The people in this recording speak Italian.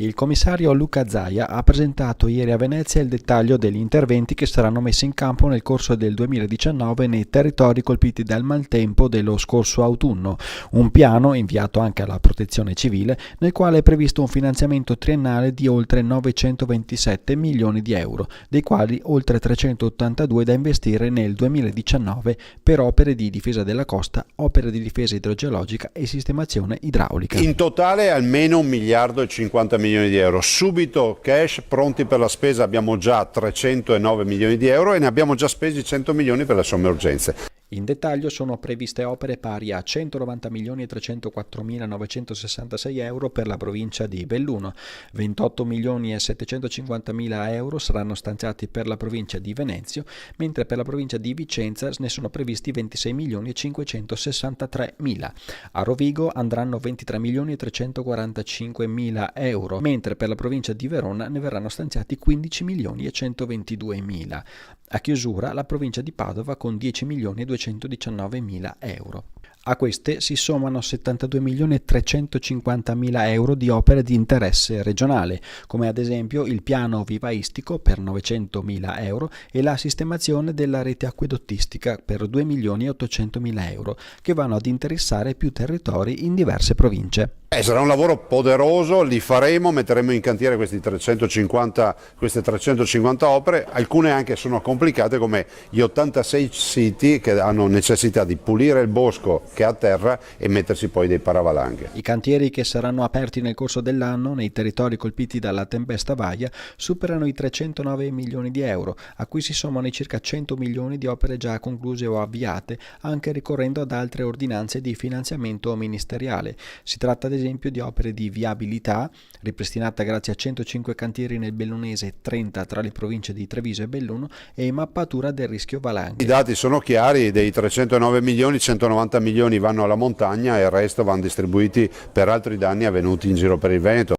Il commissario Luca Zaia ha presentato ieri a Venezia il dettaglio degli interventi che saranno messi in campo nel corso del 2019 nei territori colpiti dal maltempo dello scorso autunno, un piano inviato anche alla Protezione Civile nel quale è previsto un finanziamento triennale di oltre 927 milioni di euro, dei quali oltre 382 da investire nel 2019 per opere di difesa della costa, opere di difesa idrogeologica e sistemazione idraulica. In totale almeno 1 miliardo e 50 milioni di euro. Subito cash, pronti per la spesa, abbiamo già 309 milioni di euro e ne abbiamo già spesi 100 milioni per le somme urgenze. In dettaglio sono previste opere pari a 190 milioni e 304.966 euro per la provincia di Belluno, 28 milioni e 750 mila euro saranno stanziati per la provincia di Venezia, mentre per la provincia di Vicenza ne sono previsti 26 milioni e 563 mila. A Rovigo andranno 23 milioni e 345 mila euro, mentre per la provincia di Verona ne verranno stanziati 15 milioni e 122 mila. A chiusura la provincia di Padova con 10 milioni e 219 mila euro. A queste si sommano 72 milioni e 350 mila euro di opere di interesse regionale, come ad esempio il piano vivaistico per 900 mila euro e la sistemazione della rete acquedottistica per 2 milioni e 800 mila euro, che vanno ad interessare più territori in diverse province. Sarà un lavoro poderoso, li faremo, metteremo in cantiere queste 350 opere, alcune anche sono complicate come gli 86 siti che hanno necessità di pulire il bosco che è a terra e mettersi poi dei paravalanghe. I cantieri che saranno aperti nel corso dell'anno nei territori colpiti dalla tempesta Vaia superano i 309 milioni di euro, a cui si sommano i circa 100 milioni di opere già concluse o avviate, anche ricorrendo ad altre ordinanze di finanziamento ministeriale. Si tratta ad esempio di opere di viabilità, ripristinata grazie a 105 cantieri nel Bellunese e 30 tra le province di Treviso e Belluno, e mappatura del rischio valanghe. I dati sono chiari, dei 309 milioni, 190 milioni vanno alla montagna e il resto vanno distribuiti per altri danni avvenuti in giro per il Veneto.